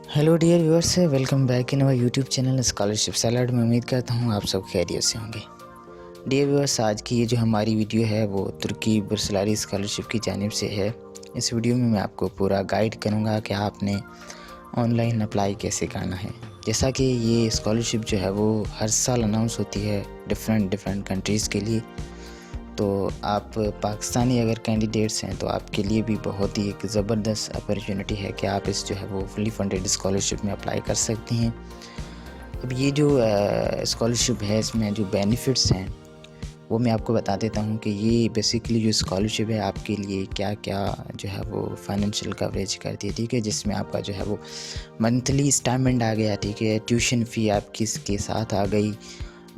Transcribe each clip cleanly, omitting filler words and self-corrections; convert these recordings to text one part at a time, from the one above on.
Hello dear viewers, welcome back in our YouTube channel scholarship salad में। उम्मीद करता हूँ आप सब खैरियत से होंगे। डियर व्यूअर्स, आज की ये जो हमारी वीडियो है वो तुर्की बुर्सलारी स्कॉलरशिप की जानिब से है। इस वीडियो में मैं आपको पूरा गाइड करूँगा कि आपने ऑनलाइन अप्लाई कैसे करना है। जैसा कि ये स्कॉलरशिप जो है वो हर साल अनाउंस होती है डिफरेंट कंट्रीज़ के लिए। तो आप पाकिस्तानी अगर कैंडिडेट्स हैं तो आपके लिए भी बहुत ही एक ज़बरदस्त अपॉर्चुनिटी है कि आप इस जो है वो फुली फंडेड स्कॉलरशिप में अप्लाई कर सकती हैं। अब ये जो स्कॉलरशिप है इसमें जो बेनिफिट्स हैं वो मैं आपको बता देता हूँ कि ये बेसिकली जो स्कॉलरशिप है आपके लिए क्या क्या जो है वो फाइनेंशियल कवरेज करती है, ठीक है। जिसमें आपका जो है वो मंथली स्टाइपेंड आ गया, ठीक है, ट्यूशन फ़ी आपकी इसके साथ आ गई,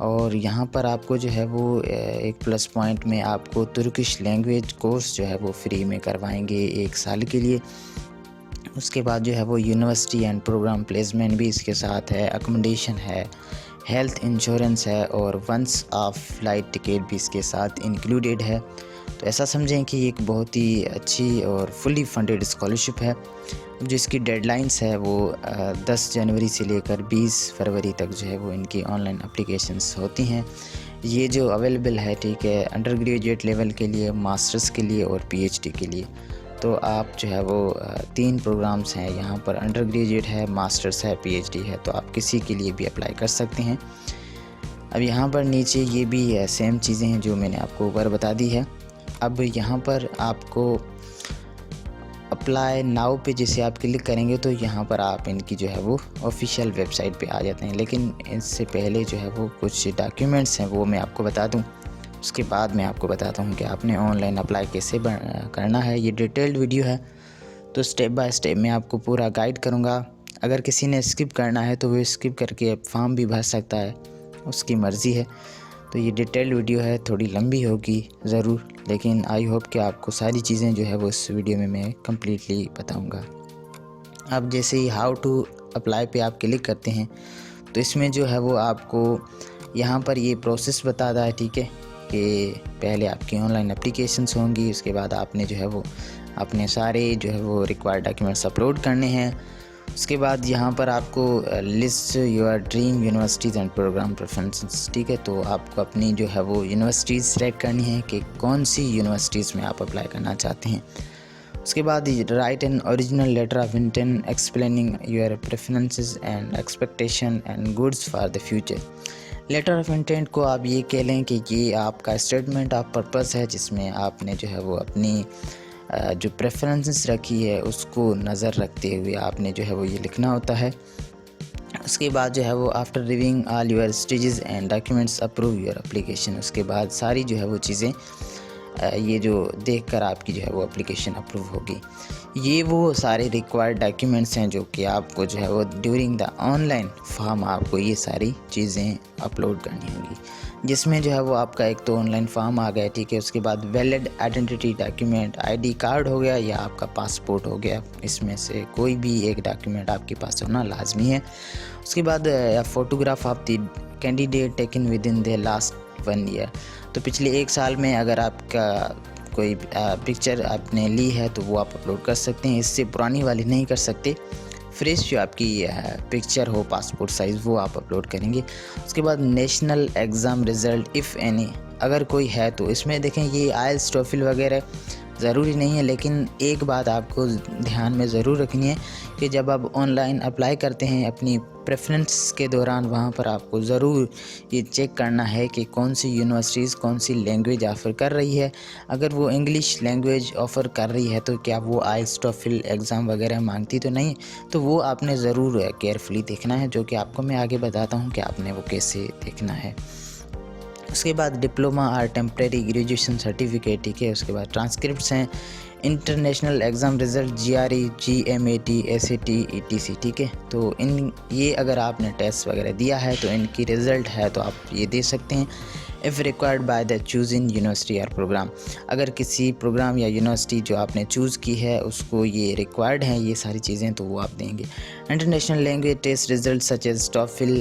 और यहाँ पर आपको जो है वो एक प्लस पॉइंट में आपको तुर्किश लैंग्वेज कोर्स जो है वो फ्री में करवाएंगे 1 साल के लिए। उसके बाद जो है वो यूनिवर्सिटी एंड प्रोग्राम प्लेसमेंट भी इसके साथ है, अकोमोडेशन है, हेल्थ इंश्योरेंस है और वंस ऑफ फ्लाइट टिकट भी इसके साथ इंक्लूडेड है। तो ऐसा समझें कि एक बहुत ही अच्छी और फुली फंडेड स्कॉलरशिप है। जिसकी डेडलाइंस है वो 10 जनवरी से लेकर 20 फरवरी तक जो है वो इनकी ऑनलाइन एप्लीकेशंस होती हैं। ये जो अवेलेबल है, ठीक है, अंडर ग्रेजुएट लेवल के लिए, मास्टर्स के लिए और पीएचडी के लिए। तो आप जो है वो 3 प्रोग्राम्स हैं यहाँ पर, अंडर ग्रेजुएट है, मास्टर्स है, पीएचडी है, तो आप किसी के लिए भी अप्लाई कर सकते हैं। अब यहाँ पर नीचे ये भी सेम चीज़ें हैं जो मैंने आपको ऊपर बता दी है। अब यहाँ पर आपको अप्लाई नाउ पे जैसे आप क्लिक करेंगे तो यहाँ पर आप इनकी जो है वो ऑफिशियल वेबसाइट पे आ जाते हैं। लेकिन इससे पहले जो है वो कुछ डॉक्यूमेंट्स हैं वो मैं आपको बता दूँ, उसके बाद मैं आपको बताता हूँ कि आपने ऑनलाइन अप्लाई कैसे करना है। ये डिटेल्ड वीडियो है तो स्टेप बाय स्टेप मैं आपको पूरा गाइड करूँगा। अगर किसी ने स्किप करना है तो वो स्किप करके फॉर्म भी भर सकता है, उसकी मर्ज़ी है। तो ये डिटेल्ड वीडियो है, थोड़ी लंबी होगी ज़रूर, लेकिन आई होप कि आपको सारी चीज़ें जो है वो इस वीडियो में मैं कम्प्लीटली बताऊंगा। अब जैसे ही हाउ टू अप्लाई पे आप क्लिक करते हैं तो इसमें जो है वो आपको यहाँ पर ये प्रोसेस बताता है, ठीक है, कि पहले आपकी ऑनलाइन एप्लीकेशंस होंगी, उसके बाद आपने जो है वो अपने सारे जो है वो रिक्वायर्ड डॉक्यूमेंट्स अपलोड करने हैं। उसके बाद यहाँ पर आपको list your dream universities and program preferences, ठीक है। तो आपको अपनी जो है वो यूनिवर्सिटीज़ सेलेक्ट करनी है कि कौन सी यूनिवर्सिटीज़ में आप अप्लाई करना चाहते हैं। उसके बाद write an original letter of intent explaining your preferences and expectation and goods for the future. Letter of intent को आप ये कह लें कि ये आपका स्टेटमेंट ऑफ पर्पस है, जिसमें आपने जो है वो अपनी जो प्रेफरेंसेस रखी है उसको नज़र रखते हुए आपने जो है वो ये लिखना होता है। उसके बाद जो है वो after reviewing all your stages and documents approve your application. उसके बाद सारी जो है वो चीज़ें ये जो देखकर आपकी जो है वो एप्लीकेशन अप्रूव होगी। ये वो सारे रिक्वायर्ड डॉक्यूमेंट्स हैं जो कि आपको जो है वो ड्यूरिंग द ऑनलाइन फॉर्म आपको ये सारी चीज़ें अपलोड करनी होगी। जिसमें जो है वो आपका एक तो ऑनलाइन फॉर्म आ गया, ठीक है। उसके बाद valid identity document, ID card हो गया या आपका पासपोर्ट हो गया, इसमें से कोई भी एक डॉक्यूमेंट आपके पास होना लाजमी है। उसके बाद photograph of the candidate taken with in the last 1 year. तो पिछले 1 साल में अगर आपका कोई पिक्चर आपने ली है तो वो आप अपलोड कर सकते हैं, इससे पुरानी वाली नहीं कर सकते। फ्रेश जो आपकी पिक्चर हो पासपोर्ट साइज़ वो आप अपलोड करेंगे। उसके बाद national exam result if any, अगर कोई है तो इसमें देखें ये आइल्स टोफिल वगैरह ज़रूरी नहीं है, लेकिन एक बात आपको ध्यान में ज़रूर रखनी है कि जब आप ऑनलाइन अप्लाई करते हैं अपनी प्रेफरेंस के दौरान वहाँ पर आपको ज़रूर ये चेक करना है कि कौन सी यूनिवर्सिटीज़ कौन सी लैंग्वेज ऑफ़र कर रही है। अगर वो इंग्लिश लैंग्वेज ऑफ़र कर रही है तो क्या वो आइल्स टोफिल एग्ज़ाम वगैरह मांगती तो नहीं, तो वो आपने ज़रूर केयरफुली देखना है, जो कि आपको मैं आगे बताता हूँ कि आपने वो कैसे देखना है। उसके बाद डिप्लोमा और टेम्प्रेरी ग्रेजुएशन सर्टिफिकेट, ठीक है। उसके बाद ट्रांसक्रिप्ट्स हैं, international exam result, GRE, GMAT, SAT, ETC, ठीक है। तो ये अगर आपने टेस्ट वगैरह दिया है तो इनकी रिज़ल्ट है तो आप ये दे सकते हैं। If required by the choosing university और प्रोग्राम, अगर किसी प्रोग्राम या यूनिवर्सिटी जो आपने चूज़ की है उसको ये रिक्वायर्ड हैं ये सारी चीज़ें, तो वो आप देंगे। International language test result such as TOEFL,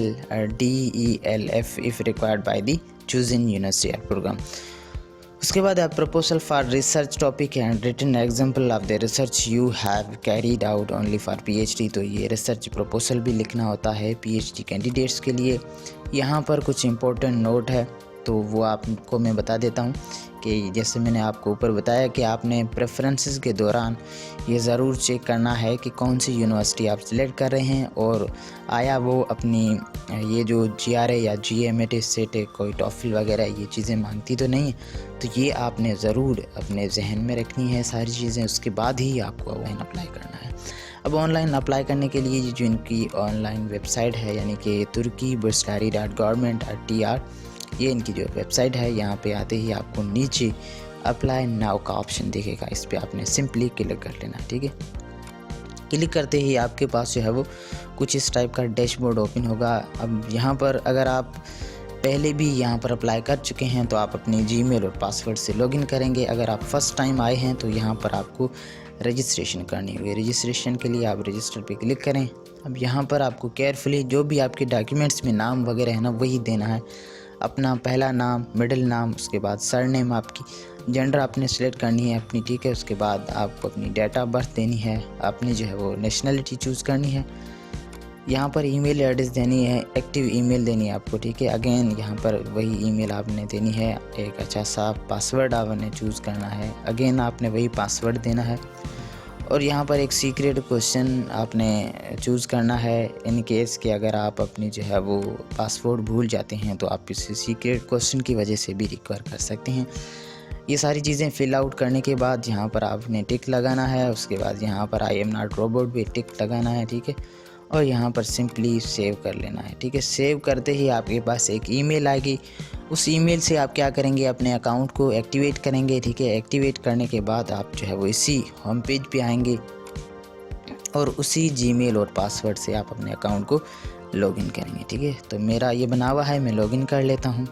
DELF if required by the choosing university और प्रोग्राम। उसके बाद आप proposal for research topic and written example of the research you have carried out only for PhD. तो ये research proposal भी लिखना होता है पीएचडी कैंडिडेट्स के लिए। यहाँ पर कुछ इम्पोर्टेंट नोट है तो वो आपको मैं बता देता हूँ कि जैसे मैंने आपको ऊपर बताया कि आपने प्रेफरेंसेस के दौरान ये ज़रूर चेक करना है कि कौन सी यूनिवर्सिटी आप सिलेक्ट कर रहे हैं और आया वो अपनी ये जो GRE या GMAT सेट कोई टॉफिल वगैरह ये चीज़ें मांगती तो नहीं है। तो ये आपने ज़रूर अपने जहन में रखनी है सारी चीज़ें, उसके बाद ही आपको ऑनलाइन अप्लाई करना है। अब ऑनलाइन अप्लाई करने के लिए जो इनकी ऑनलाइन वेबसाइट है यानी कि turkeybursary.government.tr ये इनकी जो वेबसाइट है, यहाँ पे आते ही आपको नीचे अप्लाई नाउ का ऑप्शन दिखेगा, इस पर आपने सिंपली क्लिक कर लेना। ठीक है, क्लिक करते ही आपके पास जो है वो कुछ इस टाइप का डैशबोर्ड ओपन होगा। अब यहाँ पर अगर आप पहले भी यहाँ पर अप्लाई कर चुके हैं तो आप अपनी जीमेल और पासवर्ड से लॉगिन करेंगे। अगर आप फर्स्ट टाइम आए हैं तो यहाँ पर आपको रजिस्ट्रेशन करनी होगी। रजिस्ट्रेशन के लिए आप रजिस्टर पे क्लिक करें। अब यहाँ पर आपको केयरफुली जो भी आपके डॉक्यूमेंट्स में नाम वगैरह है ना वही देना है, अपना पहला नाम, मिडिल नाम, उसके बाद सरनेम, आपकी जेंडर आपने सेलेक्ट करनी है अपनी। ठीक है, उसके बाद आपको अपनी डेट ऑफ बर्थ देनी है, आपने जो है वो नेशनलिटी चूज़ करनी है, यहाँ पर ईमेल एड्रेस देनी है, एक्टिव ईमेल देनी है आपको। ठीक है, अगेन यहाँ पर वही ईमेल आपने देनी है, एक अच्छा सा पासवर्ड आपने चूज़ करना है, अगेन आपने वही पासवर्ड देना है और यहाँ पर एक सीक्रेट क्वेश्चन आपने चूज़ करना है। इन केस कि अगर आप अपनी जो है वो पासवर्ड भूल जाते हैं तो आप इस सीक्रेट क्वेश्चन की वजह से भी रिकवर कर सकते हैं। ये सारी चीज़ें फिल आउट करने के बाद यहाँ पर आपने टिक लगाना है, उसके बाद यहाँ पर आई एम नॉट रोबोट भी टिक लगाना है। ठीक है, और यहाँ पर सिंपली सेव कर लेना है। ठीक है, सेव करते ही आपके पास एक ईमेल आएगी, उस ईमेल से आप क्या करेंगे, अपने अकाउंट को एक्टिवेट करेंगे। ठीक है, एक्टिवेट करने के बाद आप जो है वो इसी होम पेज पे आएंगे और उसी जीमेल और पासवर्ड से आप अपने अकाउंट को लॉगिन करेंगे। ठीक है, तो मेरा ये बना हुआ है, मैं लॉगिन कर लेता हूँ।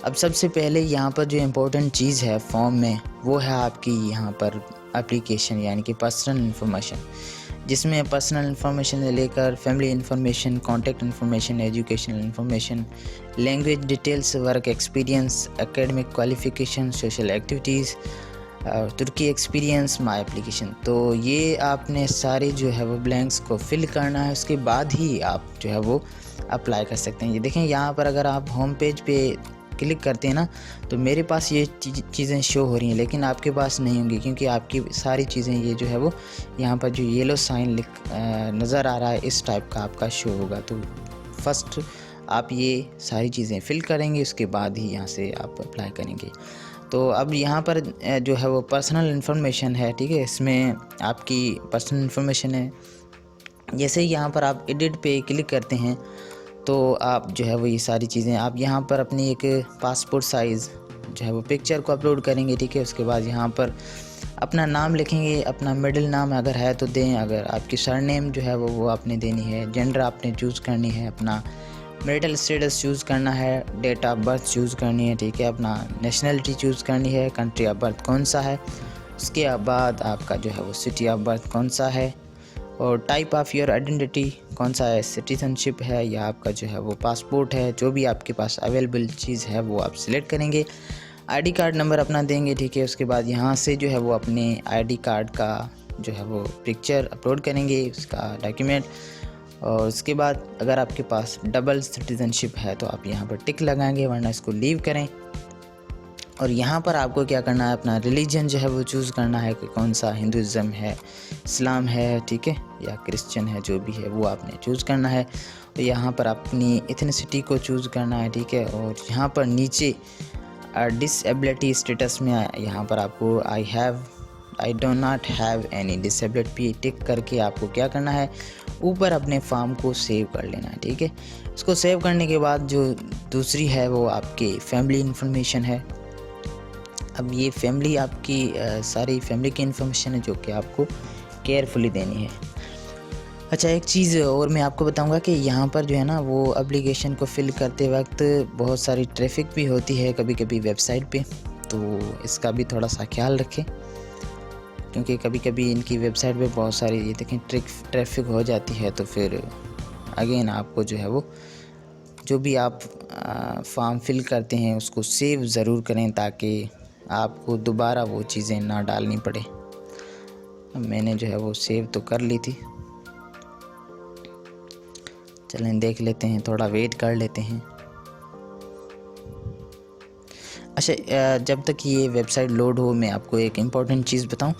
अब सबसे पहले यहाँ पर जो इम्पोर्टेंट चीज़ है फॉर्म में वो है आपकी यहाँ पर एप्लीकेशन यानी कि पर्सनल इन्फॉर्मेशन, जिसमें पर्सनल इन्फॉर्मेशन से लेकर family information, contact information, educational information, language details, work experience, academic qualification, social activities, Turkey experience, my application. तो ये आपने सारे जो है वो ब्लैंक्स को फिल करना है, उसके बाद ही आप जो है वो अप्लाई कर सकते हैं। ये देखें यहाँ पर अगर आप होम पेज पे क्लिक करते हैं ना तो मेरे पास ये चीज़ें शो हो रही हैं, लेकिन आपके पास नहीं होंगी क्योंकि आपकी सारी चीज़ें ये जो है वो यहाँ पर जो येलो साइन नज़र आ रहा है इस टाइप का आपका शो होगा। तो फर्स्ट आप ये सारी चीज़ें फिल करेंगे, उसके बाद ही यहाँ से आप अप्लाई करेंगे। तो अब यहाँ पर जो है वो पर्सनल इन्फॉर्मेशन है। ठीक है, इसमें आपकी पर्सनल इन्फॉर्मेशन है। जैसे ही यहाँ पर आप एडिट पे क्लिक करते हैं तो आप जो है वो ये सारी चीज़ें आप यहाँ पर अपनी एक पासपोर्ट साइज़ जो है वो पिक्चर को अपलोड करेंगे। ठीक है, उसके बाद यहाँ पर अपना नाम लिखेंगे, अपना मिडिल नाम अगर है तो दें, अगर आपकी सरनेम जो है वो आपने देनी है, जेंडर आपने चूज़ करनी है, अपना मैरिटल स्टेटस चूज़ करना है, डेट ऑफ बर्थ चूज़ करनी है। ठीक है, अपना नेशनलिटी चूज़ करनी है, कंट्री ऑफ बर्थ कौन सा है, उसके बाद आपका जो है वो सिटी ऑफ बर्थ कौन सा है और टाइप ऑफ योर आइडेंटिटी कौन सा है, सिटीजनशिप है या आपका जो है वो पासपोर्ट है, जो भी आपके पास अवेलेबल चीज़ है वो आप सिलेक्ट करेंगे। आईडी कार्ड नंबर अपना देंगे। ठीक है, उसके बाद यहाँ से जो है वो अपने आईडी कार्ड का जो है वो पिक्चर अपलोड करेंगे, उसका डॉक्यूमेंट, और उसके बाद अगर आपके पास डबल सिटीजनशिप है तो आप यहाँ पर टिक लगाएंगे, वरना इसको लीव करें। और यहाँ पर आपको क्या करना है, अपना रिलीजन जो है वो चूज़ करना है कि कौन सा, हिंदुज़म है, इस्लाम है, ठीक है, या क्रिश्चियन है, जो भी है वो आपने चूज़ करना है। तो यहाँ पर अपनी एथनिसिटी को चूज़ करना है। ठीक है, और यहाँ पर नीचे डिसेबिलिटी स्टेटस में यहाँ पर आपको I do not have any disability tick करके आपको क्या करना है, ऊपर अपने फॉर्म को सेव कर लेना है। ठीक है, इसको सेव करने के बाद जो दूसरी है वो आपकी फैमिली इन्फॉर्मेशन है। अब ये फैमिली आपकी सारी फैमिली की इन्फॉर्मेशन है जो कि आपको केयरफुली देनी है। अच्छा, एक चीज़ और मैं आपको बताऊंगा कि यहाँ पर जो है ना वो एप्लीकेशन को फिल करते वक्त बहुत सारी ट्रैफिक भी होती है कभी कभी वेबसाइट पे, तो इसका भी थोड़ा सा ख्याल रखें क्योंकि कभी कभी इनकी वेबसाइट पे बहुत सारी ये देखें ट्रैफिक हो जाती है, तो फिर अगेन आपको जो है वो जो भी आप फॉर्म फिल करते हैं उसको सेव ज़रूर करें ताकि आपको दोबारा वो चीज़ें ना डालनी पड़े। मैंने जो है वो सेव तो कर ली थी। चलें देख लेते हैं, थोड़ा वेट कर लेते हैं। अच्छा, जब तक ये वेबसाइट लोड हो मैं आपको एक इम्पॉर्टेंट चीज़ बताऊं।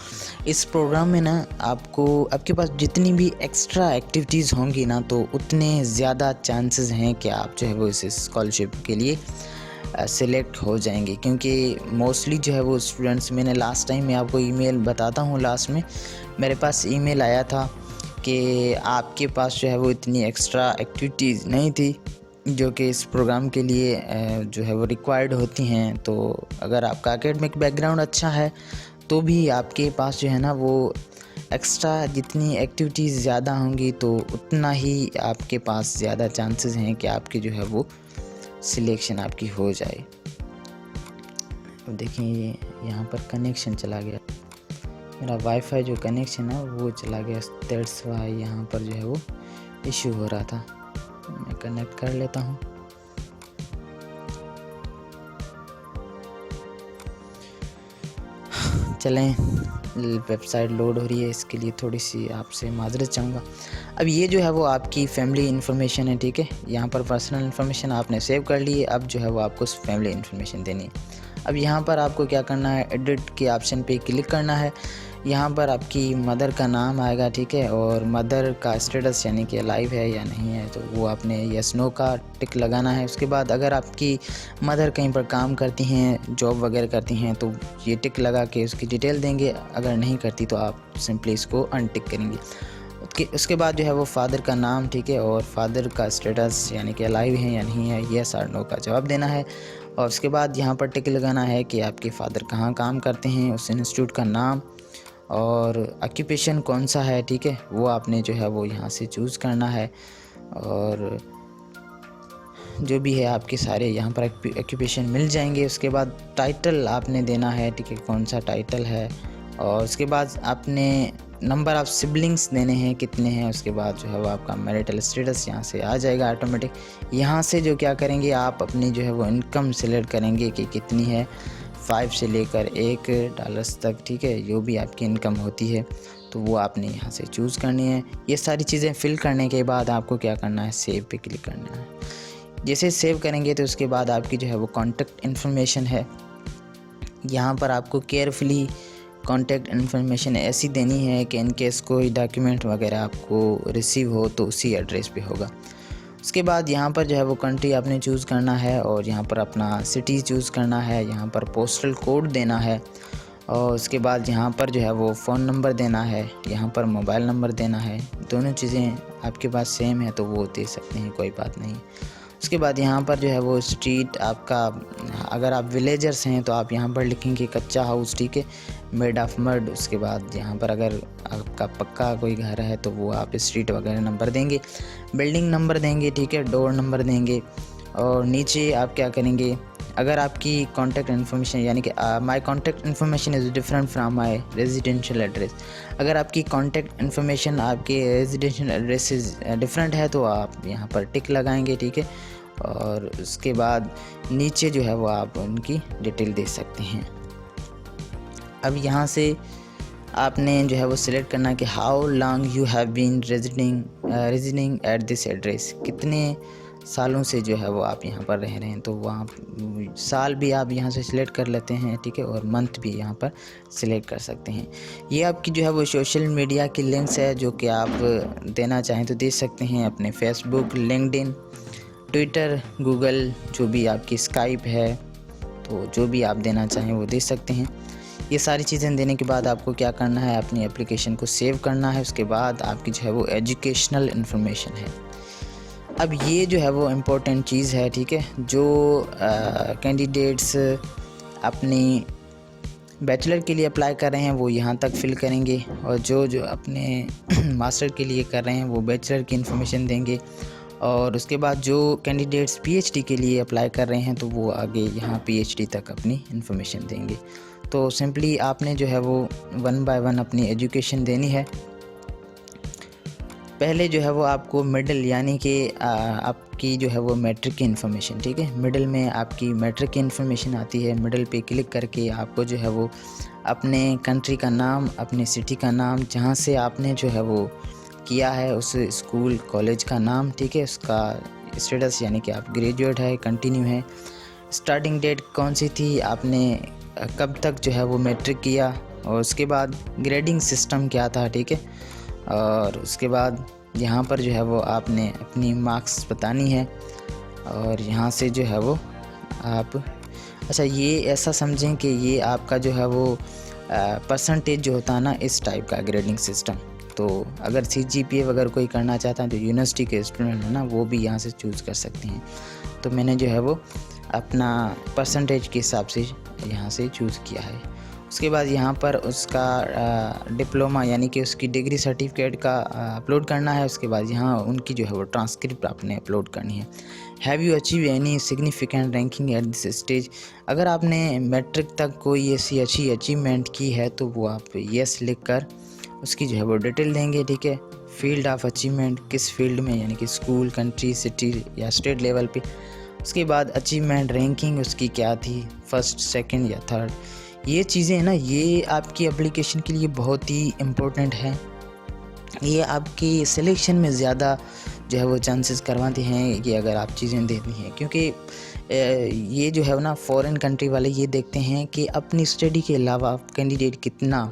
इस प्रोग्राम में ना आपको आपके पास जितनी भी एक्स्ट्रा एक्टिविटीज़ होंगी ना तो उतने ज़्यादा चांसेस हैं कि आप जो है वो इस स्कॉलरशिप के लिए सिलेक्ट हो जाएंगे, क्योंकि मोस्टली जो है वो स्टूडेंट्स, मैंने लास्ट टाइम मैं आपको ईमेल बताता हूँ, लास्ट में मेरे पास ईमेल आया था कि आपके पास जो है वो इतनी एक्स्ट्रा एक्टिविटीज़ नहीं थी जो कि इस प्रोग्राम के लिए जो है वो रिक्वायर्ड होती हैं। तो अगर आपका एकेडमिक बैकग्राउंड अच्छा है तो भी आपके पास जो है ना वो एक्स्ट्रा जितनी एक्टिविटीज़ ज़्यादा होंगी तो उतना ही आपके पास ज़्यादा चांसेस हैं कि आपकी जो है वो सिलेक्शन आपकी हो जाए। अब देखिए ये यहाँ पर कनेक्शन चला गया, मेरा वाईफाई जो कनेक्शन है वो चला गया, दैट्स वाई यहाँ पर जो है वो इशू हो रहा था। मैं कनेक्ट कर लेता हूँ। चलें, वेबसाइट लोड हो रही है, इसके लिए थोड़ी सी आपसे माजरत चाहूँगा। अब ये जो है वो आपकी फैमिली इन्फॉर्मेशन है, ठीक है। यहाँ पर पर्सनल इन्फॉर्मेशन आपने सेव कर ली है, अब जो है वो आपको फैमिली इन्फॉर्मेशन देनी है। अब यहाँ पर आपको क्या करना है, एडिट के ऑप्शन पे क्लिक करना है। यहाँ पर आपकी मदर का नाम आएगा, ठीक है, और मदर का स्टेटस यानी कि लाइव है या नहीं है तो वो आपने यस नो का टिक लगाना है। उसके बाद अगर आपकी मदर कहीं पर काम करती हैं, जॉब वगैरह करती हैं तो ये टिक लगा के उसकी डिटेल देंगे, अगर नहीं करती तो आप सिंपली इसको अनटिक करेंगे। उसके बाद जो है वो फादर का नाम, ठीक है, और फादर का स्टेटस यानी कि लाइव है या नहीं है, यस और नो का जवाब देना है। और उसके बाद यहाँ पर टिक लगाना है कि आपके फादर कहाँ काम करते हैं, उस इंस्टीट्यूट का नाम और ऑक्यूपेशन कौन सा है, ठीक है, वो आपने जो है वो यहाँ से चूज़ करना है। और जो भी है आपके सारे यहाँ पर ऑक्यूपेशन मिल जाएंगे। उसके बाद टाइटल आपने देना है, ठीक है, कौन सा टाइटल है। और उसके बाद आपने नंबर ऑफ़ सिबलिंग्स देने हैं, कितने हैं। उसके बाद जो है वो आपका मैरिटल स्टेटस यहाँ से आ जाएगा ऑटोमेटिक। यहाँ से जो क्या करेंगे, आप अपनी जो है वो इनकम सेलेक्ट करेंगे कि कितनी है, 5 से लेकर $1 तक, ठीक है, जो भी आपकी इनकम होती है तो वो आपने यहाँ से चूज़ करनी है। ये सारी चीज़ें फिल करने के बाद आपको क्या करना है, सेव पे क्लिक करना है। जैसे सेव करेंगे तो उसके बाद आपकी जो है वो कॉन्टैक्ट इन्फॉर्मेशन है, यहाँ पर आपको केयरफुली कॉन्टैक्ट इन्फॉर्मेशन ऐसी देनी है कि इन केस कोई डॉक्यूमेंट वगैरह आपको रिसीव हो तो उसी एड्रेस पे होगा। उसके बाद यहाँ पर जो है वो कंट्री आपने चूज़ करना है और यहाँ पर अपना सिटी चूज़ करना है, यहाँ पर पोस्टल कोड देना है और उसके बाद यहाँ पर जो है वो फ़ोन नंबर देना है, यहाँ पर मोबाइल नंबर देना है। दोनों चीज़ें आपके पास सेम है तो वो दे सकते हैं, कोई बात नहीं। उसके बाद यहाँ पर जो है वो स्ट्रीट आपका, अगर आप विलेजर्स हैं तो आप यहाँ पर लिखेंगे कच्चा हाउस, ठीक है, मेड ऑफ मड। उसके बाद यहाँ पर अगर आपका पक्का कोई घर है तो वो आप स्ट्रीट वगैरह नंबर देंगे, बिल्डिंग नंबर देंगे, ठीक है, डोर नंबर देंगे। और नीचे आप क्या करेंगे, अगर आपकी कॉन्टैक्ट इन्फॉर्मेशन यानी कि माई contact information is different from my residential address, अगर आपकी कॉन्टैक्ट इन्फॉर्मेशन आपके रेजिडेंशियल एड्रेस से डिफरेंट है तो आप यहाँ पर टिक लगाएंगे, ठीक है। और उसके बाद नीचे जो है वो आप उनकी डिटेल दे सकते हैं। अब यहाँ से आपने जो है वो सिलेक्ट करना है कि how long you have been residing at this address, कितने सालों से जो है वो आप यहाँ पर रह रहे हैं, तो वहाँ साल भी आप यहाँ से सिलेक्ट कर लेते हैं, ठीक है, और मंथ भी यहाँ पर सिलेक्ट कर सकते हैं। ये आपकी जो है वो सोशल मीडिया की लिंक्स है जो कि आप देना चाहें तो दे सकते हैं, अपने फेसबुक, लिंक्डइन, ट्विटर, गूगल, जो भी आपकी स्काइप है, तो जो भी आप देना चाहें वो दे सकते हैं। ये सारी चीज़ें देने के बाद आपको क्या करना है, अपनी एप्लीकेशन को सेव करना है। उसके बाद आपकी जो है वो एजुकेशनल इन्फॉर्मेशन है। अब ये जो है वो इम्पोर्टेंट चीज़ है, ठीक है, जो कैंडिडेट्स अपनी बैचलर के लिए अप्लाई कर रहे हैं वो यहाँ तक फिल करेंगे और जो अपने मास्टर के लिए कर रहे हैं वो बैचलर की इन्फॉर्मेशन देंगे। और उसके बाद जो कैंडिडेट्स पीएचडी के लिए अप्लाई कर रहे हैं तो वो आगे यहाँ पीएचडी तक अपनी इन्फॉर्मेशन देंगे। तो सिंपली आपने जो है वो 1 बाय 1 अपनी एजुकेशन देनी है। पहले जो है वो आपको मिडिल यानी कि आपकी जो है वो मैट्रिक की इन्फॉर्मेशन, ठीक है, मिडिल में आपकी मैट्रिक की इन्फॉर्मेशन आती है। मिडिल पे क्लिक करके आपको जो है वो अपने कंट्री का नाम, अपने सिटी का नाम, जहाँ से आपने जो है वो किया है उस स्कूल कॉलेज का नाम, ठीक है, उसका स्टेटस यानी कि आप ग्रेजुएट है, कंटिन्यू है, स्टार्टिंग डेट कौन सी थी, आपने कब तक जो है वो मैट्रिक किया, और उसके बाद ग्रेडिंग सिस्टम क्या था, ठीक है, और उसके बाद यहाँ पर जो है वो आपने अपनी मार्क्स बतानी है। और यहाँ से जो है वो आप, अच्छा ये ऐसा समझें कि ये आपका जो है वो परसेंटेज जो होता है ना, इस टाइप का ग्रेडिंग सिस्टम। तो अगर CGPA वगैरह कोई करना चाहता है तो यूनिवर्सिटी के स्टूडेंट है ना, वो भी यहाँ से चूज़ कर सकते हैं। तो मैंने जो है वो अपना परसेंटेज के हिसाब से यहाँ से चूज़ किया है। उसके बाद यहाँ पर उसका डिप्लोमा यानी कि उसकी डिग्री सर्टिफिकेट का अपलोड करना है। उसके बाद यहाँ उनकी जो है वो ट्रांसक्रिप्ट आपने अपलोड करनी है। Have you achieve any significant ranking at this stage, अगर आपने मैट्रिक तक कोई ऐसी अच्छी अचीवमेंट की है तो वो आप येस लिख कर उसकी जो है वो डिटेल देंगे, ठीक है। फील्ड ऑफ अचीवमेंट, किस फील्ड में, यानी कि स्कूल, कंट्री, सिटी या स्टेट लेवल पे। उसके बाद अचीवमेंट रैंकिंग उसकी क्या थी, फर्स्ट, सेकंड या थर्ड। ये चीज़ें ना, ये आपकी एप्लीकेशन के लिए बहुत ही इम्पोर्टेंट है। ये आपकी सिलेक्शन में ज़्यादा जो है वो चांसेस करवाते हैं कि अगर आप चीज़ें देती हैं, क्योंकि ये जो है ना फॉरेन कंट्री वाले ये देखते हैं कि अपनी स्टडी के अलावा कैंडिडेट कितना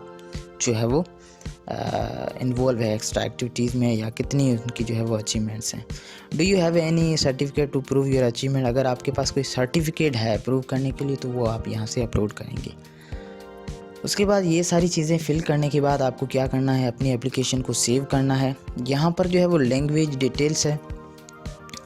जो है वो इन्वॉल्व है एक्स्ट्रा एक्टिविटीज़ में, या कितनी उनकी जो है वो अचीवमेंट्स हैं। Do you have any certificate to prove your achievement, अगर आपके पास कोई सर्टिफिकेट है प्रूव करने के लिए तो वो आप यहाँ से अपलोड करेंगे। उसके बाद ये सारी चीज़ें फिल करने के बाद आपको क्या करना है, अपनी एप्लीकेशन को सेव करना है। यहाँ पर जो है वो लैंग्वेज डिटेल्स है।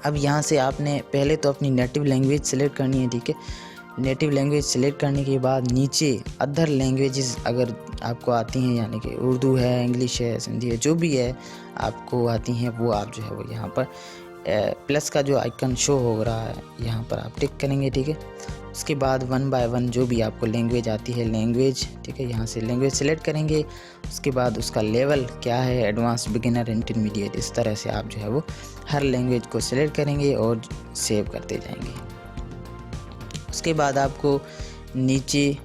अब यहाँ से आपने पहले तो अपनी नेटिव लैंग्वेज सेलेक्ट करनी है, ठीक है। नेटिव लैंग्वेज सेलेक्ट करने के बाद नीचे अदर लैंग्वेजेस अगर आपको आती हैं, यानी कि उर्दू है, इंग्लिश है, सिंधी है, जो भी है आपको आती हैं, वो आप जो है वो यहाँ पर प्लस का जो आइकन शो हो रहा है यहाँ पर आप टिक करेंगे, ठीक है। उसके बाद 1 बाय 1 जो भी आपको लैंग्वेज आती है लैंग्वेज, ठीक है, यहाँ से लैंग्वेज सेलेक्ट करेंगे। उसके बाद उसका लेवल क्या है, एडवांस, बिगिनर, इंटरमीडिएट, इस तरह से आप जो है वो हर लैंग्वेज को सिलेक्ट करेंगे और सेव करते जाएंगे। उसके बाद आपको नीचे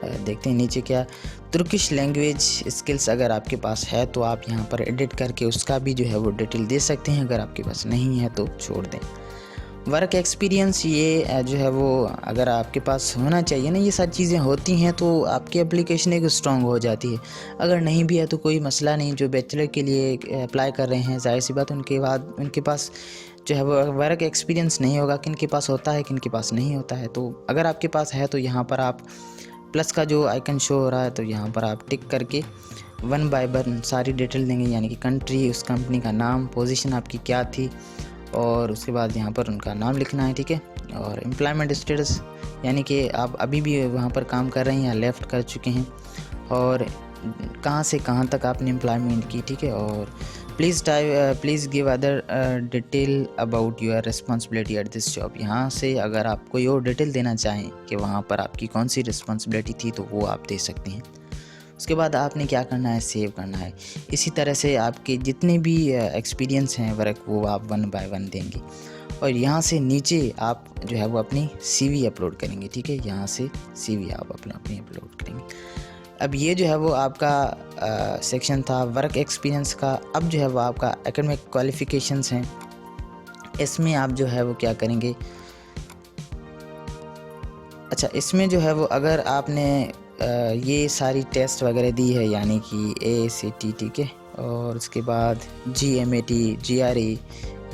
देखते हैं नीचे क्या, तुर्किश लैंग्वेज स्किल्स अगर आपके पास है तो आप यहाँ पर एडिट करके उसका भी जो है वो डिटेल दे सकते हैं। अगर आपके पास नहीं है तो छोड़ दें। वर्क एक्सपीरियंस, ये जो है वो अगर आपके पास होना चाहिए ना, ये सारी चीज़ें होती हैं तो आपकी एप्लीकेशन एक स्ट्रॉन्ग हो जाती है। अगर नहीं भी है तो कोई मसला नहीं, जो बैचलर के लिए अप्लाई कर रहे हैं जाहिर सी बात उनके पास जो है वो वर्क एक्सपीरियंस नहीं होगा, किन के पास होता है किन के पास नहीं होता है। तो अगर आपके पास है तो यहाँ पर आप प्लस का जो आइकन शो हो रहा है तो यहाँ पर आप टिक करके 1 बाय 1 सारी डिटेल देंगे, यानी कि कंट्री, उस कंपनी का नाम, पोजीशन आपकी क्या थी, और उसके बाद यहाँ पर उनका नाम लिखना है, ठीक है। और एम्प्लॉयमेंट स्टेटस, यानी कि आप अभी भी वहाँ पर काम कर रहे हैं या लेफ़्ट कर चुके हैं, और कहाँ से कहाँ तक आपने एम्प्लॉयमेंट की, ठीक है। और please give other detail about your responsibility at this job, यहाँ से अगर आप कोई और डिटेल देना चाहें कि वहाँ पर आपकी कौन सी रिस्पॉन्सिबिलिटी थी तो वो आप दे सकते हैं। उसके बाद आपने क्या करना है, सेव करना है। इसी तरह से आपके जितने भी एक्सपीरियंस हैं वर्क, वो आप 1 बाय 1 देंगे। और यहाँ से नीचे आप जो है वो अपनी CV अपलोड करेंगे, ठीक है। यहाँ से CV आप अपनी अपलोड करेंगे। अब ये जो है वो आपका सेक्शन था वर्क एक्सपीरियंस का। अब जो है वो आपका एकेडमिक क्वालिफ़िकेशंस हैं, इसमें आप जो है वो क्या करेंगे, अच्छा इसमें जो है वो अगर आपने ये सारी टेस्ट वगैरह दी है, यानी कि ACT, ठीक है, और उसके बाद GMAT, GRE,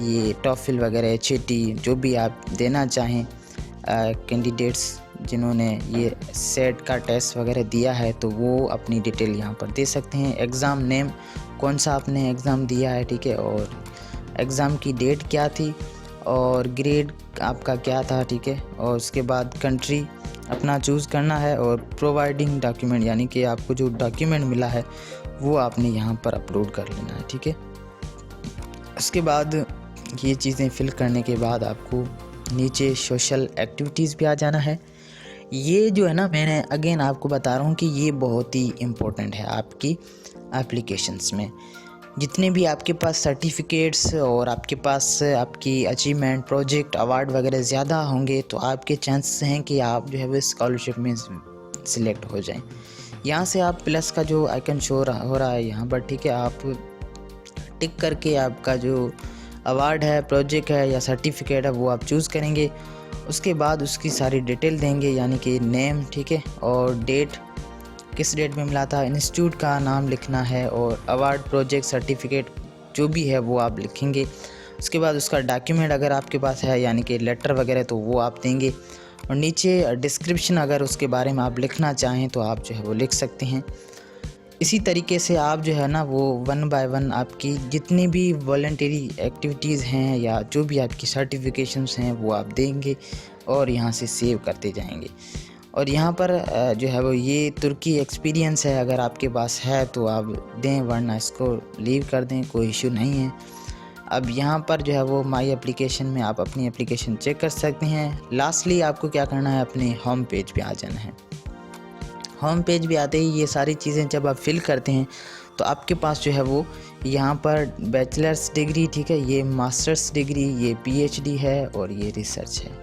ये टॉफिल वगैरह, HAT, जो भी आप देना चाहें कैंडिडेट्स जिन्होंने ये सेट का टेस्ट वगैरह दिया है तो वो अपनी डिटेल यहाँ पर दे सकते हैं। एग्ज़ाम नेम, कौन सा आपने एग्ज़ाम दिया है, ठीक है, और एग्ज़ाम की डेट क्या थी, और ग्रेड आपका क्या था, ठीक है। और उसके बाद कंट्री अपना चूज़ करना है, और प्रोवाइडिंग डॉक्यूमेंट, यानी कि आपको जो डॉक्यूमेंट मिला है वो आपने यहाँ पर अपलोड कर लेना है, ठीक है। उसके बाद ये चीज़ें फिल करने के बाद आपको नीचे सोशल एक्टिविटीज़ पे आ जाना है। ये जो है ना, मैंने अगेन आपको बता रहा हूँ कि ये बहुत ही इम्पोर्टेंट है आपकी एप्लीकेशंस में। जितने भी आपके पास सर्टिफिकेट्स और आपके पास आपकी अचीवमेंट, प्रोजेक्ट, अवार्ड वगैरह ज़्यादा होंगे तो आपके चांसेस हैं कि आप जो है वो स्कॉलरशिप में सिलेक्ट हो जाएं। यहाँ से आप प्लस का जो आइकन शो हो रहा है यहाँ पर, ठीक है, आप टिक करके आपका जो अवार्ड है, प्रोजेक्ट है या सर्टिफिकेट है वो आप चूज़ करेंगे। उसके बाद उसकी सारी डिटेल देंगे, यानी कि नेम, ठीक है, और डेट, किस डेट में मिला था, इंस्टीट्यूट का नाम लिखना है, और अवार्ड, प्रोजेक्ट, सर्टिफिकेट जो भी है वो आप लिखेंगे। उसके बाद उसका डॉक्यूमेंट अगर आपके पास है, यानी कि लेटर वगैरह, तो वो आप देंगे। और नीचे डिस्क्रिप्शन अगर उसके बारे में आप लिखना चाहें तो आप जो है वो लिख सकते हैं। इसी तरीके से आप जो है ना वो 1 बाय 1 आपकी जितनी भी वॉलंटरी एक्टिविटीज़ हैं या जो भी आपकी सर्टिफिकेशंस हैं वो आप देंगे और यहाँ से सेव करते जाएंगे। और यहाँ पर जो है वो ये तुर्की एक्सपीरियंस है, अगर आपके पास है तो आप दें, वरना इसको लीव कर दें, कोई इशू नहीं है। अब यहाँ पर जो है वो माई एप्लीकेशन में आप अपनी एप्लीकेशन चेक कर सकते हैं। लास्टली आपको क्या करना है, अपने होम पेज पे आ जाना है। होम पेज भी आते ही ये सारी चीज़ें जब आप फिल करते हैं तो आपके पास जो है वो यहाँ पर बैचलर्स डिग्री, ठीक है, ये मास्टर्स डिग्री, ये पीएचडी है और ये रिसर्च है।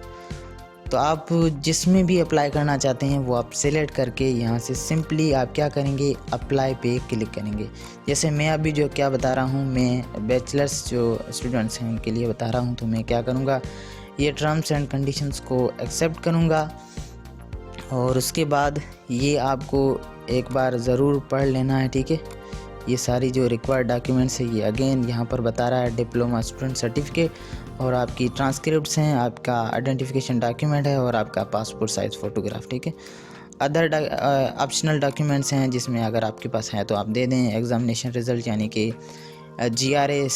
तो आप जिसमें भी अप्लाई करना चाहते हैं वो आप सेलेक्ट करके यहाँ से सिंपली आप क्या करेंगे, अप्लाई पे क्लिक करेंगे। जैसे मैं अभी जो क्या बता रहा हूँ, मैं बैचलर्स जो स्टूडेंट्स हैं उनके लिए बता रहा हूँ, तो मैं क्या करूँगा, ये टर्म्स एंड कंडीशंस को एक्सेप्ट करूँगा। और उसके बाद ये आपको एक बार ज़रूर पढ़ लेना है, ठीक है। ये सारी जो रिक्वायर्ड डॉक्यूमेंट्स है ये अगेन यहाँ पर बता रहा है, डिप्लोमा स्टूडेंट सर्टिफिकेट और आपकी ट्रांसक्रिप्ट्स हैं, आपका आइडेंटिफिकेशन डॉक्यूमेंट है और आपका पासपोर्ट साइज़ फ़ोटोग्राफ, ठीक है। अदर ऑप्शनल डॉक्यूमेंट्स हैं जिसमें अगर आपके पास है तो आप दे दें। एग्ज़ामिनेशन रिज़ल्ट यानी कि GRE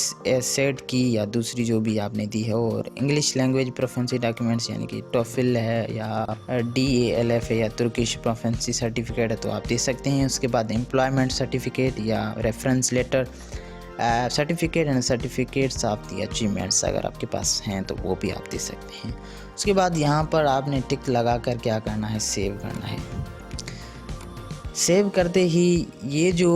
सेट की या दूसरी जो भी आपने दी है, और इंग्लिश लैंग्वेज प्रोफेंसी डॉक्यूमेंट्स यानी कि टोफिल है या DALF है या तुर्किश प्रोफेंसी सर्टिफिकेट है तो आप दे सकते हैं। उसके बाद एम्प्लॉयमेंट सर्टिफिकेट या reference letter, certificate and certificates of the achievements अगर आपके पास हैं तो वो भी आप दे सकते हैं। उसके बाद यहाँ पर आपने टिक लगा कर क्या करना है, सेव करना है। सेव करते ही ये जो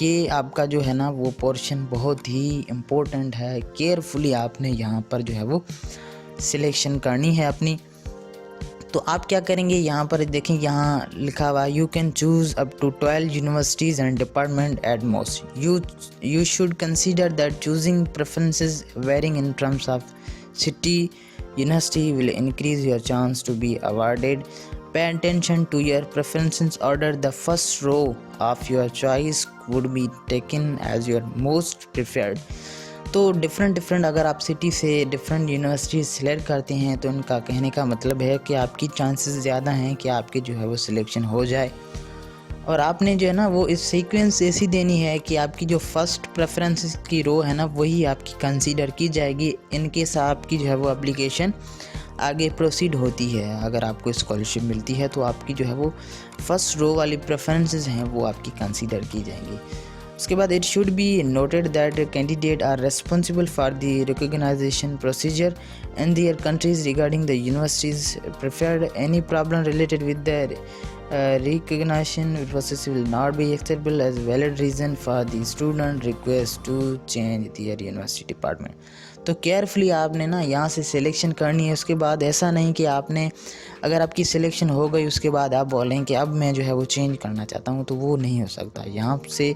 ये आपका जो है ना वो पोर्शन बहुत ही इम्पोर्टेंट है। केयरफुली आपने यहाँ पर जो है वो सिलेक्शन करनी है अपनी। तो आप क्या करेंगे, यहाँ पर देखें, यहाँ लिखा हुआ you can choose up to 12 universities and department at most. You should consider that choosing preferences varying in terms of city university will increase your chance to be awarded. Pay attention to your preferences. Order the first row of your choice would be taken as your most preferred. तो different अगर आप city से different universities select करते हैं तो उनका कहने का मतलब है कि आपकी चांसेस ज़्यादा हैं कि आपके जो है वो सिलेक्शन हो जाए। और आपने जो है ना वो इस सीक्वेंस ऐसी देनी है कि आपकी जो फर्स्ट प्रेफरेंसेस की रो है ना वही आपकी कंसीडर की जाएगी इन केस आपकी जो है वो एप्लीकेशन आगे प्रोसीड होती है। अगर आपको स्कॉलरशिप मिलती है तो आपकी जो है वो फर्स्ट रो वाली प्रेफरेंसेस हैं वो आपकी कंसीडर की जाएंगी। उसके बाद it should be noted that candidate are responsible for the recognization procedure in their countries regarding the universities preferred. Any problem related with the recognition process will not be acceptable as valid reason for the student request to change their university department. तो carefully आपने ना यहाँ से selection करनी है। उसके बाद ऐसा नहीं कि आपने अगर आपकी सिलेक्शन हो गई उसके बाद आप बोलें कि अब मैं जो है वो चेंज करना चाहता हूँ, तो वो नहीं हो सकता। यहाँ से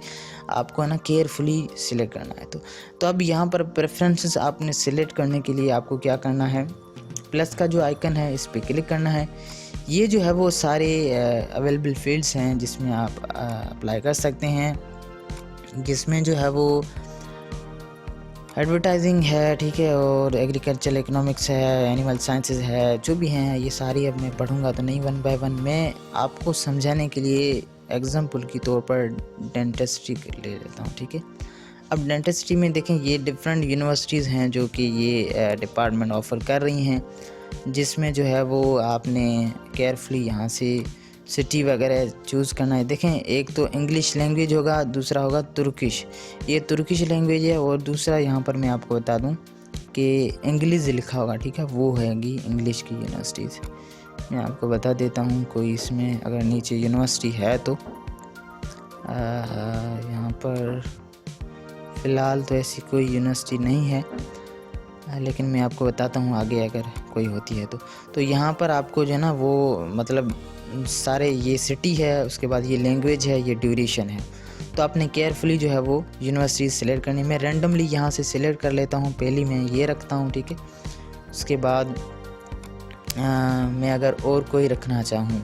आपको ना केयरफुली सिलेक्ट करना है। तो अब यहाँ पर प्रेफरेंसेस आपने सिलेक्ट करने के लिए आपको क्या करना है, प्लस का जो आइकन है इस पर क्लिक करना है। ये जो है वो सारे अवेलेबल फील्ड्स हैं जिसमें आप अप्लाई कर सकते हैं, जिसमें जो है वो एडवर्टाइजिंग है, ठीक है, और एग्रीकल्चर इकोनॉमिक्स है, एनिमल साइंसेज है, जो भी हैं ये सारी अब मैं पढ़ूंगा तो नहीं, 1 बाय 1 मैं आपको समझाने के लिए एग्जाम्पल के तौर पर डेंटिस्ट्री ले लेता हूँ, ठीक है। अब डेंटिस्ट्री में देखें ये डिफरेंट यूनिवर्सिटीज़ हैं जो कि ये डिपार्टमेंट ऑफ़र कर रही हैं, जिसमें जो है वो आपने केयरफुली यहाँ से सिटी वगैरह चूज़ करना है। देखें एक तो इंग्लिश लैंग्वेज होगा, दूसरा होगा तुर्किश, ये तुर्किश लैंग्वेज है, और दूसरा यहाँ पर मैं आपको बता दूँ कि इंग्लिश लिखा होगा, ठीक है, वो हैगी इंग्लिश की यूनिवर्सिटीज़। मैं आपको बता देता हूँ कोई इसमें अगर नीचे यूनिवर्सिटी है तो यहाँ पर फ़िलहाल तो ऐसी कोई यूनिवर्सिटी नहीं है, लेकिन मैं आपको बताता हूँ आगे अगर कोई होती है तो यहाँ पर आपको जो है ना वो मतलब सारे ये सिटी है, उसके बाद ये लैंग्वेज है, ये ड्यूरेशन है। तो आपने केयरफुली जो है वो यूनिवर्सिटी सेलेक्ट करनी। मैं रैंडमली यहाँ से सिलेक्ट कर लेता हूँ, पहली मैं ये रखता हूँ, ठीक है। उसके बाद मैं अगर और कोई रखना चाहूँ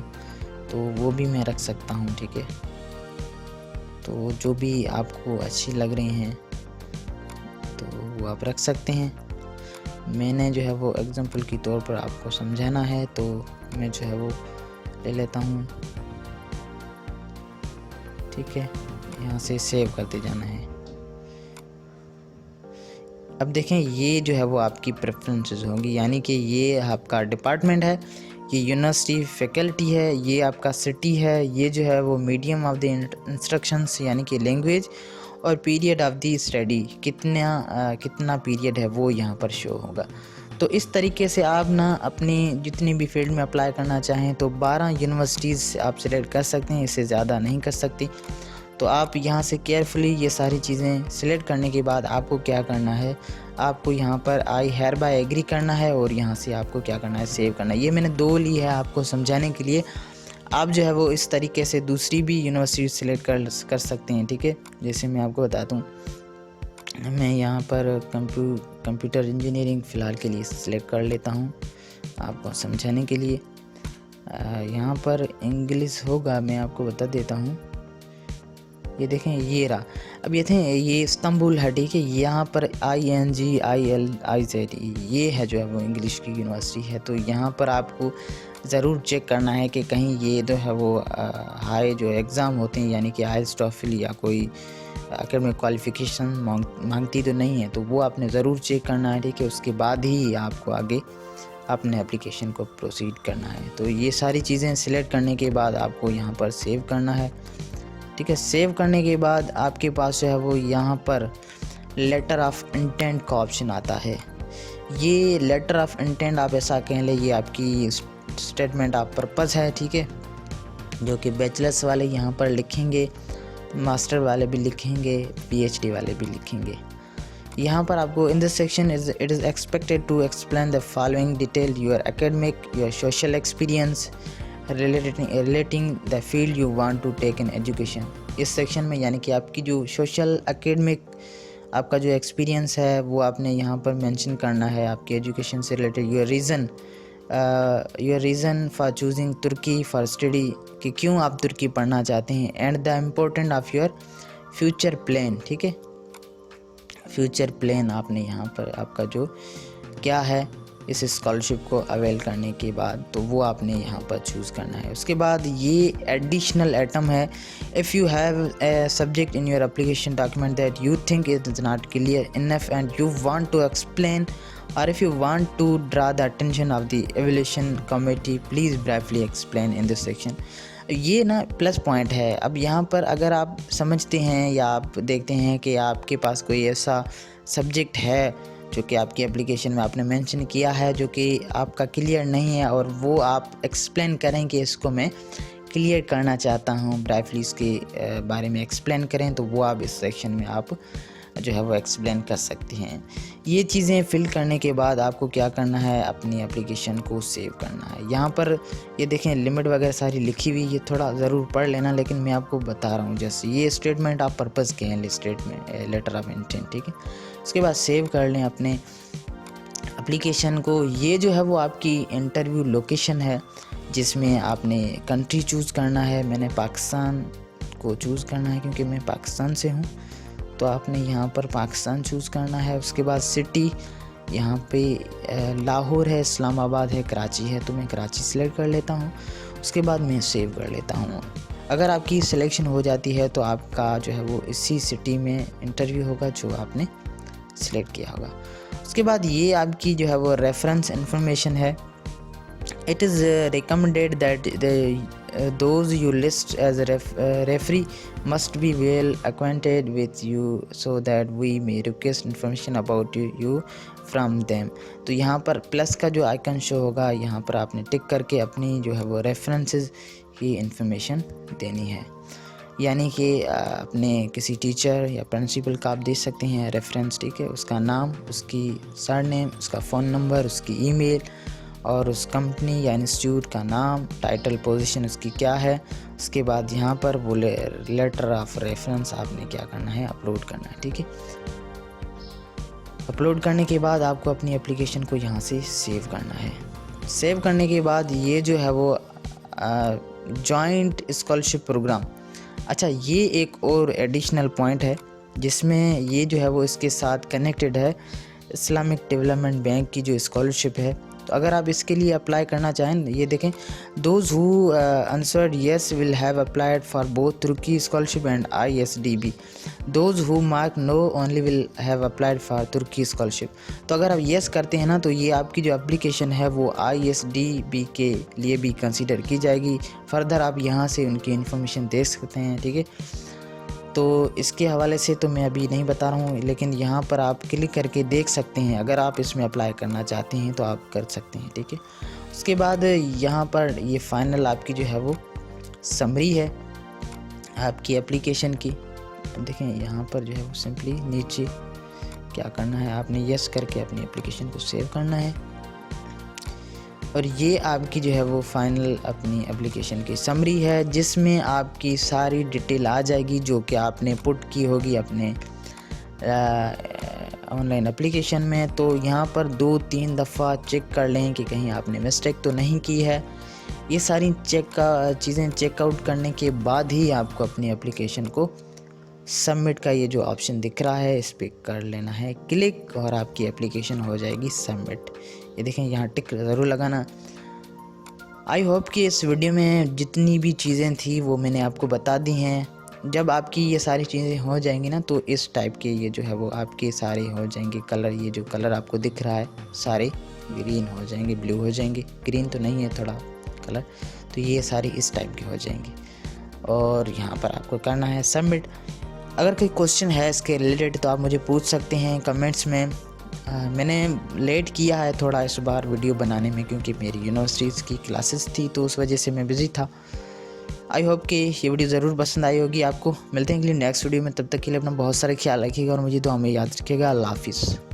तो वो भी मैं रख सकता हूँ, ठीक है। तो जो भी आपको अच्छी लग रही हैं तो वो आप रख सकते हैं। मैंने जो है वो एग्जांपल के तौर पर आपको समझाना है तो मैं जो है वो ले लेता हूँ, ठीक है। यहाँ से सेव करते जाना है। अब देखें ये जो है वो आपकी प्रेफरेंसेस होंगी, यानी कि ये आपका डिपार्टमेंट है, ये यूनिवर्सिटी फैकल्टी है, ये आपका सिटी है, ये जो है वो मीडियम ऑफ द इंस्ट्रक्शंस यानी कि लैंग्वेज, और पीरियड ऑफ दी स्टडी कितना पीरियड है वो यहाँ पर शो होगा। तो इस तरीके से आप ना अपनी जितनी भी फील्ड में अप्लाई करना चाहें तो 12 यूनिवर्सिटीज़ आप सिलेक्ट कर सकते हैं, इससे ज़्यादा नहीं कर सकती। तो आप यहाँ से केयरफुली ये सारी चीज़ें सिलेक्ट करने के बाद आपको क्या करना है, आपको यहाँ पर आई हेयर बाय एग्री करना है और यहाँ से आपको क्या करना है, सेव करना है। ये मैंने 2 ली है आपको समझाने के लिए। आप जो है वो इस तरीके से दूसरी भी यूनिवर्सिटी सिलेक्ट कर सकते हैं, ठीक है। जैसे मैं आपको बता दूँ, मैं यहाँ पर कंप्यूटर इंजीनियरिंग फ़िलहाल के लिए सिलेक्ट कर लेता हूँ आपको समझाने के लिए। यहाँ पर इंग्लिश होगा, मैं आपको बता देता हूँ। ये देखें ये रहा। अब ये थे ये इस्तांबुल है, ठीक है। यहाँ पर INGILIZ ये है जो है वो इंग्लिश की यूनिवर्सिटी है। तो यहाँ पर आपको ज़रूर चेक करना है कि कहीं ये जो है वो हाई जो एग्ज़ाम होते हैं यानी कि IELTS TOEFL या कोई एकेडमिक क्वालिफ़िकेशन मांगती तो नहीं है, तो वो आपने ज़रूर चेक करना है, ठीक है। उसके बाद ही आपको आगे अपने एप्लीकेशन को प्रोसीड करना है। तो ये सारी चीज़ें सिलेक्ट करने के बाद आपको यहाँ पर सेव करना है, ठीक है। सेव करने के बाद आपके पास जो है वो यहाँ पर लेटर ऑफ इंटेंट का ऑप्शन आता है। ये लेटर ऑफ इंटेंट आप ऐसा कह लें, ये आपकी स्टेटमेंट ऑफ पर्पस है, ठीक है, जो कि बैचलर्स वाले यहाँ पर लिखेंगे, मास्टर वाले भी लिखेंगे, PhD वाले भी लिखेंगे। यहाँ पर आपको in this section it is expected to explain the following detail your academic, your social experience relating the field you want to take in education. इस सेक्शन में यानी कि आपकी जो सोशल एकेडमिक आपका जो एक्सपीरियंस है वो आपने यहाँ पर मेंशन करना है, आपके एजुकेशन से related. Your reason for choosing Turkey for study, कि क्यों आप तुर्की पढ़ना चाहते हैं, and the important of your future plan, ठीक है। फ्यूचर प्लान आपने यहाँ पर आपका जो क्या है इस स्कॉलरशिप को अवेल करने के बाद, तो वो आपने यहाँ पर चूज़ करना है। उसके बाद ये एडिशनल आइटम है, if you have a subject in your application document that you think it is not clear enough and you want to explain, और if you want to draw the attention of the evaluation committee, please briefly explain in this section. ये ना plus point है। अब यहाँ पर अगर आप समझते हैं या आप देखते हैं कि आपके पास कोई ऐसा सब्जेक्ट है जो कि आपकी एप्लीकेशन में आपने मेंशन किया है जो कि आपका क्लियर नहीं है, और वो आप एक्सप्लेन करें कि इसको मैं क्लियर करना चाहता हूँ, ब्रीफली इसके बारे में एक्सप्लेन करें, तो वो आप इस सेक्शन में आप जो है वो एक्सप्लेन कर सकते हैं। ये चीज़ें फिल करने के बाद आपको क्या करना है, अपनी एप्लीकेशन को सेव करना है। यहाँ पर ये देखें लिमिट वगैरह सारी लिखी हुई, ये थोड़ा ज़रूर पढ़ लेना, लेकिन मैं आपको बता रहा हूँ जैसे ये स्टेटमेंट ऑफ पर्पज़ के हैं, स्टेटमेंट लेटर ऑफ इंटेंट, ठीक है। उसके बाद सेव कर लें अपने एप्लीकेशन को। ये जो है वो आपकी इंटरव्यू लोकेशन है जिसमें आपने कंट्री चूज़ करना है। मैंने पाकिस्तान को चूज़ करना है क्योंकि मैं पाकिस्तान से हूँ, तो आपने यहाँ पर पाकिस्तान चूज़ करना है। उसके बाद सिटी यहाँ पे लाहौर है, इस्लामाबाद है, कराची है, तो मैं कराची सेलेक्ट कर लेता हूँ। उसके बाद मैं सेव कर लेता हूँ। अगर आपकी सिलेक्शन हो जाती है तो आपका जो है वो इसी सिटी में इंटरव्यू होगा जो आपने सिलेक्ट किया होगा। उसके बाद ये आपकी जो है वो रेफरेंस इंफॉर्मेशन है। It is recommended that those you list as a referee must be well acquainted with you so that we may request information about you from them। तो यहाँ पर प्लस का जो आइकन शो होगा, यहाँ पर आपने टिक करके अपनी जो है वो रेफरेंसेस की इंफॉर्मेशन देनी है। यानी कि अपने किसी टीचर या प्रिंसिपल का आप दे सकते हैं रेफरेंस, ठीक है, उसका नाम, उसकी सरनेम, उसका फ़ोन नंबर, उसकी ईमेल और उस कंपनी या इंस्टीट्यूट का नाम, टाइटल, पोजीशन उसकी क्या है। उसके बाद यहाँ पर वो लेटर ऑफ रेफरेंस आपने क्या करना है, अपलोड करना है, ठीक है। अपलोड करने के बाद आपको अपनी एप्लीकेशन को यहाँ से सेव करना है। सेव करने के बाद ये जो है वो जॉइंट स्कॉलरशिप प्रोग्राम, अच्छा ये एक और एडिशनल पॉइंट है जिसमें ये जो है वो इसके साथ कनेक्टेड है इस्लामिक डेवलपमेंट बैंक की जो स्कॉलरशिप है। तो अगर आप इसके लिए अप्लाई करना चाहें, ये देखें, those who answered yes will have applied for both Turkey scholarship and ISDB, those who mark no only will have applied for Turkey scholarship. तो अगर आप येस करते हैं ना, तो ये आपकी जो एप्लीकेशन है वो ISDB के लिए भी कंसीडर की जाएगी। फर्दर आप यहाँ से उनकी इन्फॉर्मेशन देख सकते हैं, ठीक है। तो इसके हवाले से तो मैं अभी नहीं बता रहा हूँ, लेकिन यहाँ पर आप क्लिक करके देख सकते हैं। अगर आप इसमें अप्लाई करना चाहते हैं तो आप कर सकते हैं, ठीक है। उसके बाद यहाँ पर ये फाइनल आपकी जो है वो समरी है आपकी एप्लीकेशन की। देखें यहाँ पर जो है वो सिंपली नीचे क्या करना है, आपने यस करके अपनी एप्लीकेशन को सेव करना है और ये आपकी जो है वो फाइनल अपनी एप्लीकेशन की समरी है, जिसमें आपकी सारी डिटेल आ जाएगी जो कि आपने पुट की होगी अपने ऑनलाइन एप्लीकेशन में। तो यहाँ पर 2-3 दफ़ा चेक कर लें कि कहीं आपने मिस्टेक तो नहीं की है। ये सारी चीज़ें चेकआउट करने के बाद ही आपको अपनी एप्लीकेशन को सबमिट का ये जो ऑप्शन दिख रहा है इस पर कर लेना है क्लिक और आपकी एप्लीकेशन हो जाएगी सबमिट। ये देखें, यहाँ टिक ज़रूर लगाना। आई होप कि इस वीडियो में जितनी भी चीज़ें थी वो मैंने आपको बता दी हैं। जब आपकी ये सारी चीज़ें हो जाएंगी ना, तो इस टाइप के ये जो है वो आपके सारे हो जाएंगे कलर। ये जो कलर आपको दिख रहा है सारे ग्रीन हो जाएंगे, ब्लू हो जाएंगे, ग्रीन तो नहीं है थोड़ा कलर, तो ये सारे इस टाइप के हो जाएंगे और यहाँ पर आपको करना है सबमिट। अगर कोई क्वेश्चन है इसके रिलेटेड तो आप मुझे पूछ सकते हैं कमेंट्स में। मैंने लेट किया है थोड़ा इस बार वीडियो बनाने में, क्योंकि मेरी यूनिवर्सिटीज़ की क्लासेस थी तो उस वजह से मैं बिज़ी था। आई होप कि ये वीडियो ज़रूर पसंद आई होगी आपको। मिलते हैं अगली नेक्स्ट वीडियो में, तब तक के लिए अपना बहुत सारा ख्याल रखिएगा और मुझे दुआ में याद रखिएगा। अल्लाह हाफिज़।